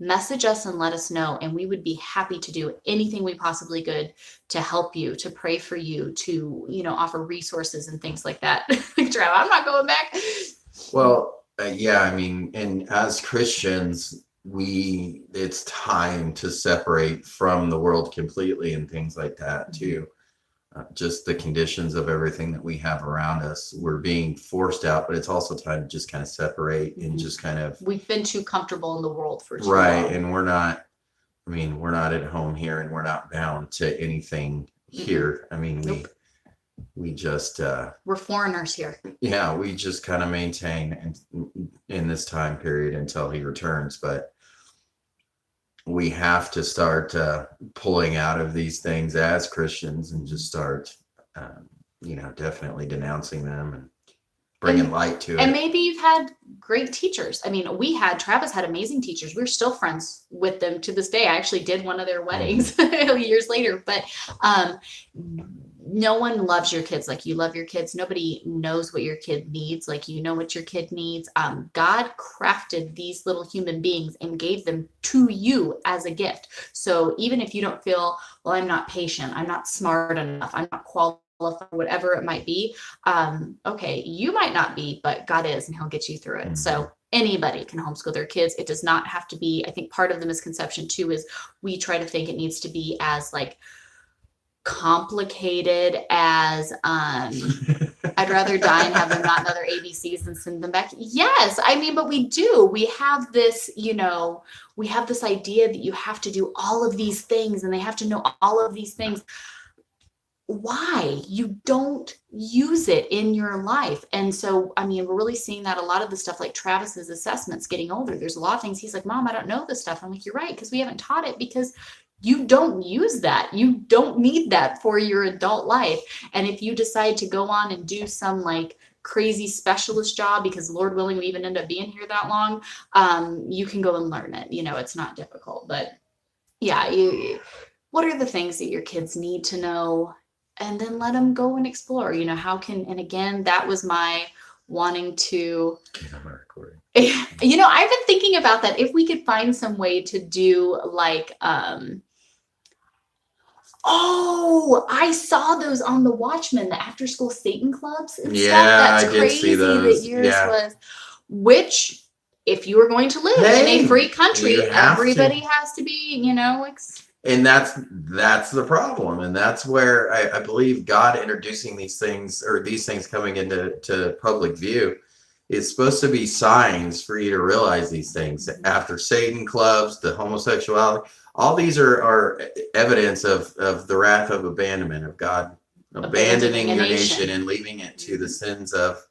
message us and let us know. And we would be happy to do anything we possibly could to help you, to pray for you, to, offer resources and things like that. Trav, I'm not going back. Well, yeah, I mean, and as Christians, it's time to separate from the world completely and things like that too. Just the conditions of everything that we have around us, we're being forced out, but it's also time to just kind of separate and just kind of. We've been too comfortable in the world for too right, long. and we're not at home here, and we're not bound to anything here. I mean, Nope. we just We're foreigners here. yeah, we just kind of maintain in this time period until he returns, but we have to start pulling out of these things as Christians and just start, definitely denouncing them and bringing light to And it. maybe you've had great teachers. I mean, Travis had amazing teachers. We're still friends with them to this day. I actually did one of their weddings years later, but no one loves your kids like you love your kids. Nobody knows what your kid needs like you know what your kid needs. God crafted these little human beings and gave them to you as a gift. So even if you don't feel, well, I'm not patient, I'm not smart enough, I'm not qualified, whatever it might be, okay, you might not be, but God is, and he'll get you through it. Mhm. So anybody can homeschool their kids. It does not have to be, I think part of the misconception too is we try to think it needs to be as like complicated as I'd rather die and have them not know their ABCs than send them back. Yes, I mean, but we do. We have this, we have this idea that you have to do all of these things and they have to know all of these things. Why? You don't use it in your life. And so, I mean, we're really seeing that a lot of the stuff like Travis's assessments getting older. There's a lot of things he's like, Mom, I don't know this stuff. I'm like, you're right, because we haven't taught it because you don't use that. You don't need that for your adult life. And if you decide to go on and do some like crazy specialist job, because Lord willing, we even end up being here that long, you can go and learn it. It's not difficult. But yeah, what are the things that your kids need to know? And then let them go and explore, and again, that was my wanting to, I've been thinking about that. If we could find some way to do like, I saw those on the Watchmen, the after school Satan clubs and stuff. That's I did crazy see those. that yours was, which if you were going to live in a free country, everybody has to be, and that's the problem, and that's where I believe God introducing these things coming into public view is supposed to be signs for you to realize these things. After Satan clubs, the homosexuality, all these are evidence of the wrath of abandonment of God abandoning a your nation. nation and leaving it to the sins of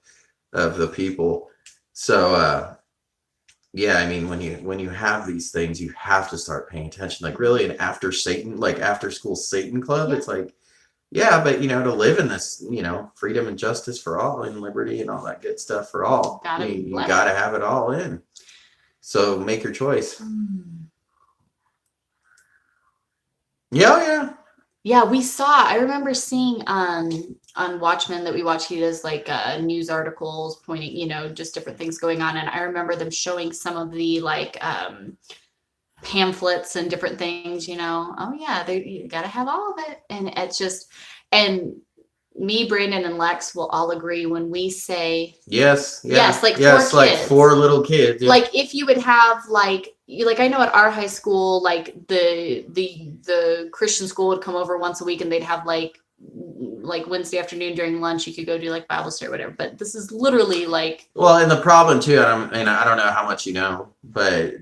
the people. So yeah, I mean, when you have these things, you have to start paying attention. Like really an after school Satan club. Yeah. It's like, yeah, but to live in this, freedom and justice for all and liberty and all that good stuff for all. You gotta have it all in. So make your choice. Yeah. Yeah, I remember seeing on Watchmen that we watch, he does like news articles pointing, just different things going on. And I remember them showing some of the like pamphlets and different things, oh yeah, you gotta have all of it. And it's just, and me, Brandon, and Lex will all agree when we say yes, like 4 kids. Like 4 little kids. Yeah. Like if you would have like I know at our high school, like the Christian school would come over once a week and they'd have like Wednesday afternoon during lunch, you could go do like Bible study or whatever. But this is literally like, well, and the problem too, and I don't know how much you know, but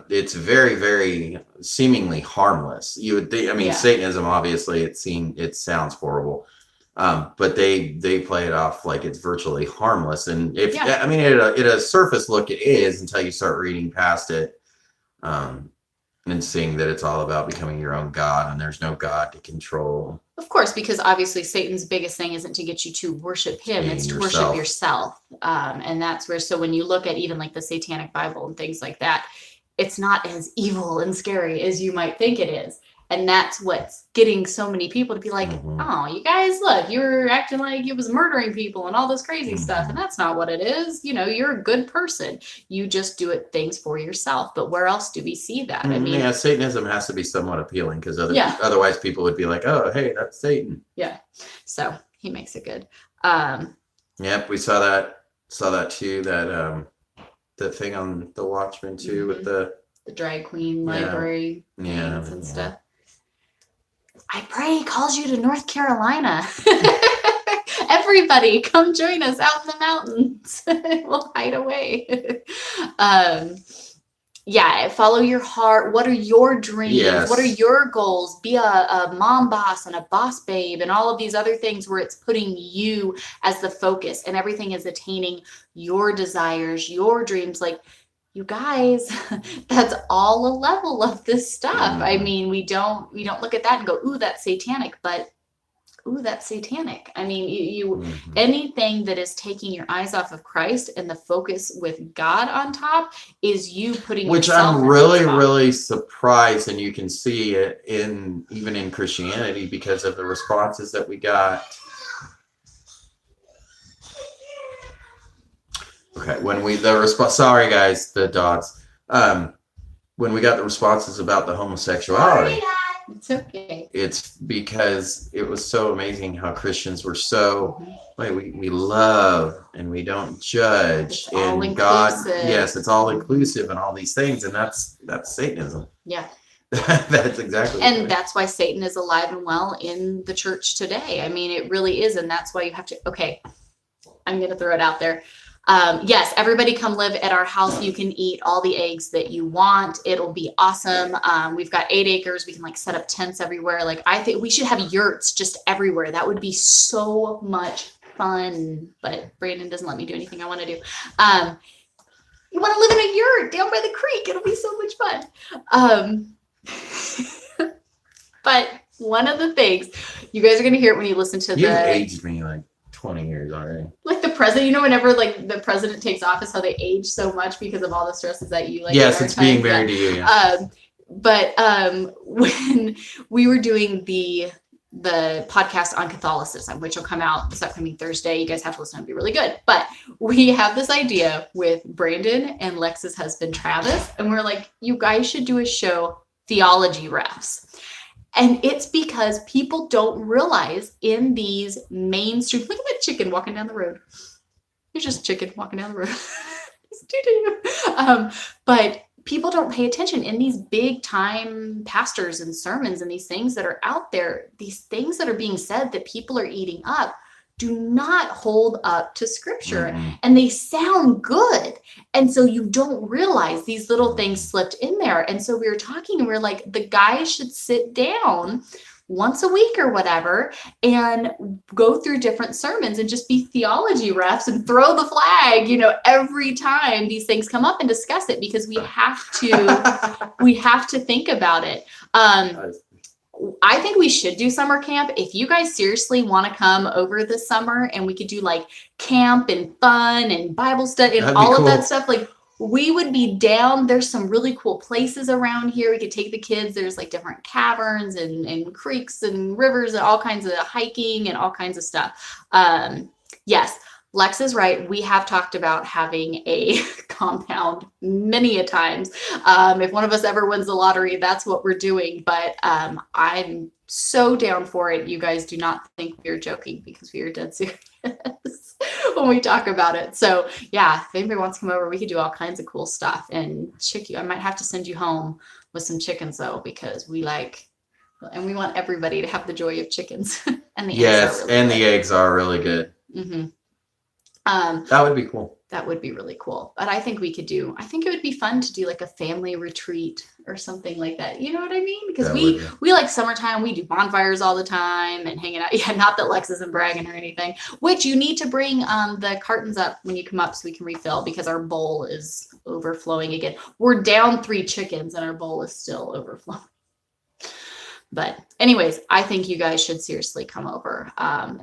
it's very, very seemingly harmless. You would think, Satanism, obviously it sounds horrible. But they play it off like it's virtually harmless. And at a surface look, it is until you start reading past it, and seeing that it's all about becoming your own God and there's no God to control. Of course, because obviously Satan's biggest thing isn't to get you to worship him, it's to worship yourself. And that's where, so when you look at even like the Satanic Bible and things like that, it's not as evil and scary as you might think it is. And that's what's getting so many people to be like, oh, you guys, look, you were acting like you was murdering people and all this crazy stuff. And that's not what it is. You're a good person. You just do things for yourself. But where else do we see that? I mean, yeah, Satanism has to be somewhat appealing because otherwise people would be like, oh, hey, that's Satan. Yeah. So he makes it good. Yep, we saw that too, that the thing on the Watchmen too, with the drag queen library and stuff. I pray he calls you to North Carolina. Everybody, come join us out in the mountains. We'll hide away. Follow your heart. What are your dreams? Yes. What are your goals? Be a mom boss and a boss babe and all of these other things where it's putting you as the focus and everything is attaining your desires, your dreams. Like, you guys, that's all a level of this stuff. I mean, we don't look at that and go, ooh, that's satanic, but ooh, that's satanic. I mean, you anything that is taking your eyes off of Christ and the focus with God on top is you putting which yourself I'm really surprised, and you can see it even in Christianity because of the responses that we got. Okay, sorry guys, the dogs. When we got the responses about the homosexuality, it's okay. It's because it was so amazing how Christians were so we love and we don't judge, and God, yes, it's all inclusive and all these things, and that's Satanism. Yeah. That's exactly. And that's why Satan is alive and well in the church today. I mean, it really is, and that's why you have to. Okay, I'm going to throw it out there. Yes, everybody come live at our house. You can eat all the eggs that you want. It'll be awesome. We've got 8 acres. We can set up tents everywhere. I think we should have yurts just everywhere. That would be so much fun. But Brandon doesn't let me do anything I want to do. You want to live in a yurt down by the creek. It'll be so much fun. But one of the things you guys are going to hear it when you listen to You've aged me 20 years already. Like the president, whenever the president takes office, how they age so much because of all the stresses that you Yes, it's being married to you. Yeah. But when we were doing the podcast on Catholicism, which will come out this upcoming Thursday, you guys have to listen. It'll be really good. But we have this idea with Brandon and Lex's husband Travis, and we're like, you guys should do a show, Theology Refs. And it's because people don't realize in these mainstream, look at that chicken walking down the road. There's just chicken walking down the road. But people don't pay attention in these big time pastors and sermons and these things that are out there, these things that are being said that people are eating up. do not hold up to scripture, Mhm. and they sound good. And so you don't realize these little things slipped in there. And so we were talking and we are like, the guys should sit down once a week or whatever and go through different sermons and just be theology refs and throw the flag, every time these things come up and discuss it, because we have to think about it. I think we should do summer camp. If you guys seriously want to come over this summer and we could do like camp and fun and Bible study and all of that stuff, like we would be down. There's some really cool places around here. We could take the kids. There's like different caverns and creeks and rivers and all kinds of hiking and all kinds of stuff. Yes, Lex is right. We have talked about having a compound many a times. If one of us ever wins the lottery, that's what we're doing. But I'm so down for it. You guys do not think we're joking, because we are dead serious when we talk about it. So yeah, if anybody wants to come over, we could do all kinds of cool stuff. And I might have to send you home with some chickens though, because we want everybody to have the joy of chickens. And the eggs are really good. The eggs are really good. Mm-hmm. That would be cool. That would be really cool. But I think it would be fun to do like a family retreat or something like that. You know what I mean? Because we like summertime, we do bonfires all the time and hanging out. Yeah, not that Lex isn't bragging or anything, which you need to bring the cartons up when you come up so we can refill, because our bowl is overflowing again. We're down 3 chickens and our bowl is still overflowing. But anyways, I think you guys should seriously come over,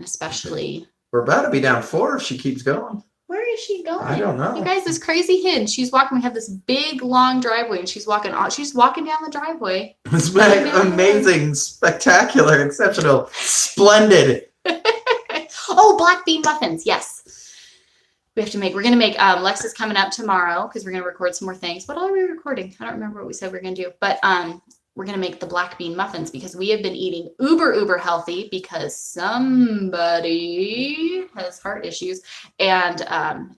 especially... We're about to be down 4 if she keeps going. Where is she going? I don't know. You guys, this crazy hidden. She's walking. We have this big, long driveway, and she's walking down the driveway. It's been amazing, spectacular, exceptional, splendid. Oh, black bean muffins. Yes. We're going to make, Lex is coming up tomorrow because we're going to record some more things. What all are we recording? I don't remember what we said we are going to do, but, we're going to make the black bean muffins because we have been eating uber healthy because somebody has heart issues and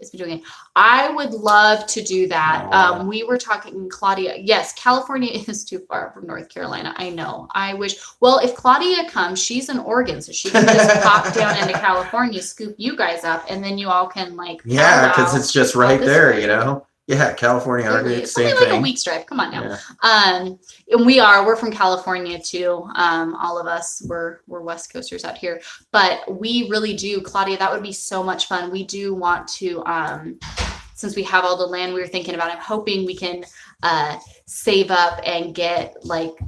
it's been doing it. I would love to do that. We were talking, Claudia. Yes, California is too far from North Carolina. I know. I wish. Well, if Claudia comes, she's in Oregon, so she can just pop down into California, scoop you guys up, and then you all can because it's just right there, Yeah, California, Oregon, same only like thing. A week's drive. Come on now. Yeah. And we're from California too. All of us, we're West Coasters out here, but we really do, Claudia, that would be so much fun. We do want to, since we have all the land we were thinking about, I'm hoping we can save up and get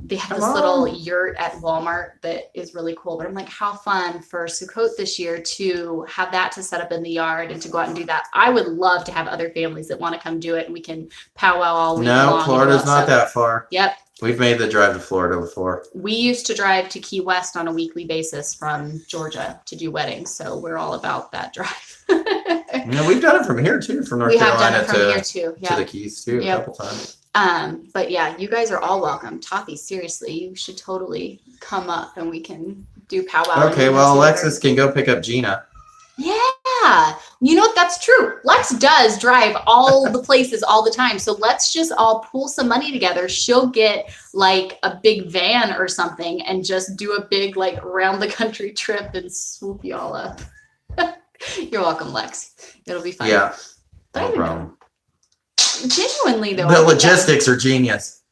they have this little yurt at Walmart that is really cool. But I'm like, how fun for Sukkot this year to have that to set up in the yard and to go out and do that. I would love to have other families that want to come do it and we can powwow all week long. No, Florida's not that far. Yep. We've made the drive to Florida before. We used to drive to Key West on a weekly basis from Georgia to do weddings. So we're all about that drive. We've done it from here too, from North Carolina to the Keys too, a couple times. But yeah, you guys are all welcome. Tati, seriously, you should totally come up and we can do powwow. Okay, well, Alexis can go pick up Gina. Yeah, that's true. Lex does drive all the places all the time. So let's just all pool some money together. She'll get a big van or something and just do a big around the country trip and swoop y'all up. You're welcome, Lex. It'll be fun. Yeah, but no problem. Genuinely though, the logistics are genius.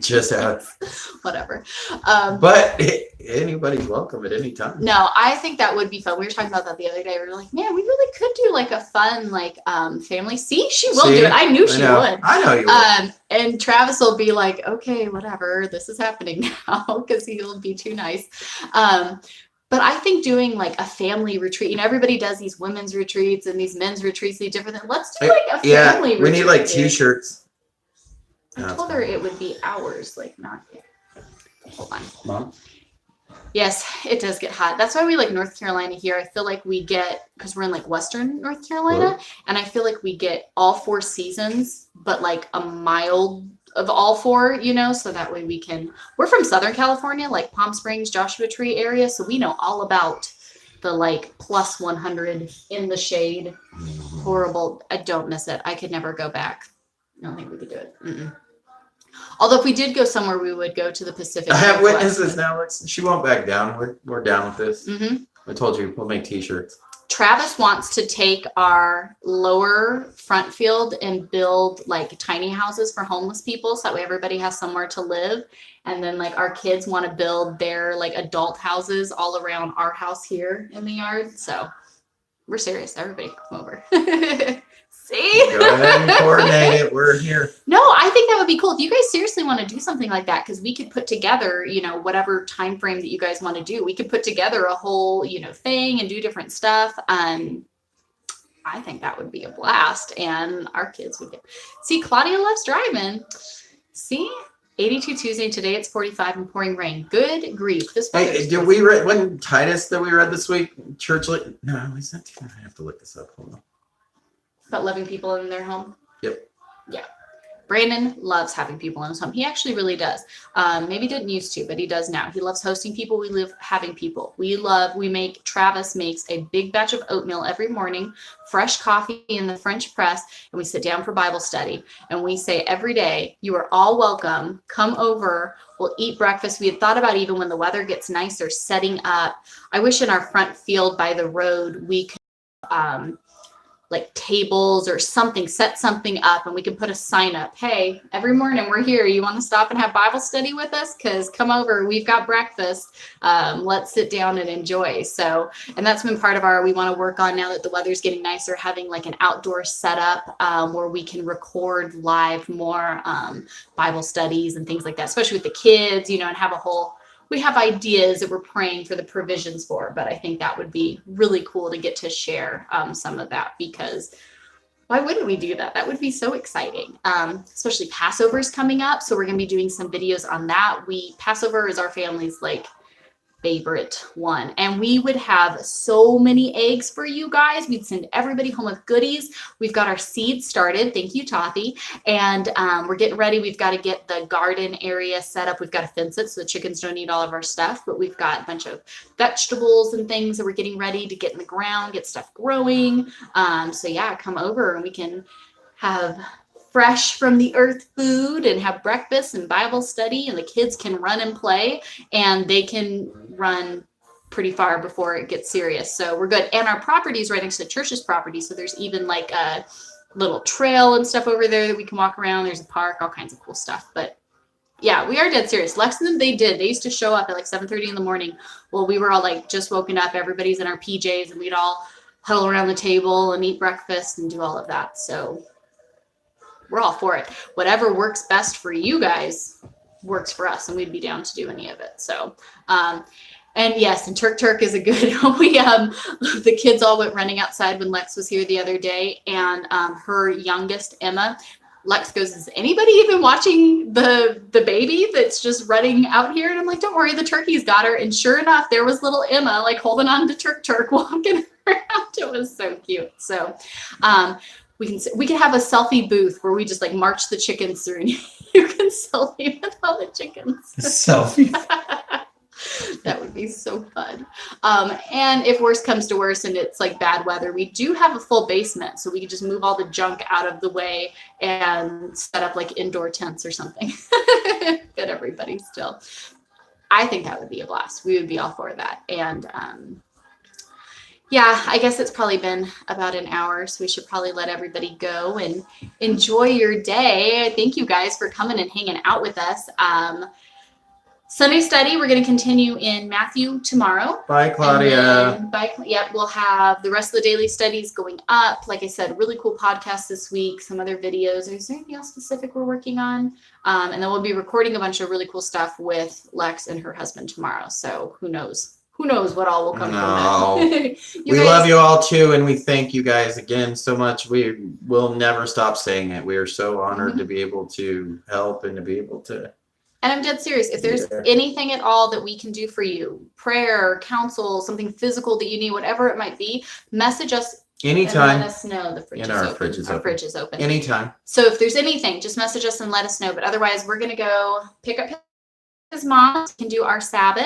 Just out. Whatever. But anybody's welcome at any time. No, I think that would be fun. We were talking about that the other day. We were like, man, we really could do a fun family. See, she will do it. I knew she would. I know you would. And Travis will be like, okay, whatever, this is happening now, because he'll be too nice. But I think doing a family retreat, everybody does these women's retreats and these men's retreats, these different things. Let's do a family retreat. We need t-shirts. I told her it would be hours, not yet. Hold on. Mom? Yes, it does get hot. That's why we like North Carolina here. I feel like we get, because we're in Western North Carolina, and I feel like we get all 4 seasons, but a mild of all 4, so that way we're from Southern California, Palm Springs, Joshua Tree area, so we know all about the plus 100 in the shade. Horrible. I don't miss it. I could never go back. I don't think we could do it. Although if we did go somewhere, we would go to the Pacific. I have witnesses now. She won't back down. We're down with this. I told you, we'll make t-shirts. Travis wants to take our lower front field and build like tiny houses for homeless people, so that way everybody has somewhere to live. And then like our kids want to build their like adult houses all around our house here in the yard. So we're serious. Everybody come over. See? Go ahead and coordinate it. We're here. No, I think that would be cool. If you guys seriously want to do something like that, because we could put together, whatever time frame that you guys want to do, we could put together a whole, thing and do different stuff. I think that would be a blast, and our kids would get. See, Claudia loves driving. See, 82 Tuesday. Today it's 45 and pouring rain. Good grief! This. Hey, did we read when Titus that we read this week? Church. No, is that? I have to look this up. Hold on. About loving people in their home. Yep. Yeah. Brandon loves having people in his home. He actually really does. Maybe didn't used to, but he does now. He loves hosting people. We love having people. Travis makes a big batch of oatmeal every morning, fresh coffee in the French press, and we sit down for Bible study. And we say every day, you are all welcome. Come over. We'll eat breakfast. We had thought about, even when the weather gets nicer, setting up. I wish in our front field by the road, we could, like tables or something, set something up, and we can put a sign up. Hey, every morning we're here. You want to stop and have Bible study with us? Because come over, we've got breakfast. Let's sit down and enjoy. So, and that's been part of we want to work on now that the weather's getting nicer, having like an outdoor setup where we can record live more Bible studies and things like that, especially with the kids, and have we have ideas that we're praying for the provisions for, but I think that would be really cool to get to share some of that, because why wouldn't we do that? That would be so exciting. Especially Passover is coming up. So we're going to be doing some videos on that. Passover is our family's like favorite one. And we would have so many eggs for you guys. We'd send everybody home with goodies. We've got our seeds started. Thank you, Tathy. And we're getting ready. We've got to get the garden area set up. We've got to fence it so the chickens don't eat all of our stuff, but we've got a bunch of vegetables and things that we're getting ready to get in the ground, get stuff growing. So yeah, come over and we can have fresh from the earth food and have breakfast and Bible study, and the kids can run and play, and they can run pretty far before it gets serious. So we're good. And our property is right next to the church's property. So there's even like a little trail and stuff over there that we can walk around. There's a park, all kinds of cool stuff. But yeah, we are dead serious. Lex and them, they used to show up at like 7:30 in the morning. Well, we were all like just woken up. Everybody's in our PJs, and we'd all huddle around the table and eat breakfast and do all of that. So we're all for it. Whatever works best for you guys works for us, and we'd be down to do any of it. So, and yes, and Turk is a good, the kids all went running outside when Lex was here the other day, and her youngest, Emma, Lex goes, is anybody even watching the baby that's just running out here? And I'm like, don't worry, the turkey's got her. And sure enough, there was little Emma, like holding on to Turk walking around. It was so cute. So, we can have a selfie booth where we just like march the chickens through, and you can selfie with all the chickens. Selfie. That would be so fun. And if worse comes to worse and it's like bad weather, we do have a full basement, so we can just move all the junk out of the way and set up like indoor tents or something. Fit everybody still. I think that would be a blast. We would be all for that. And yeah, I guess it's probably been about an hour, so we should probably let everybody go and enjoy your day. Thank you guys for coming and hanging out with us. Sunday study, we're going to continue in Matthew tomorrow. Bye, Claudia. We'll have the rest of the daily studies going up. Like I said, really cool podcast this week, some other videos. Is there anything else specific we're working on? And then we'll be recording a bunch of really cool stuff with Lex and her husband tomorrow. So who knows? Who knows what all will come from that. We love you all too, and we thank you guys again so much. We will never stop saying it. We are so honored to be able to help and to be able to. And I'm dead serious. If there's anything at all that we can do for you, prayer, counsel, something physical that you need, whatever it might be, message us anytime. And let us know. The fridge is open. Anytime. So if there's anything, just message us and let us know. But otherwise, we're going to go pick up his mom and do our Sabbath.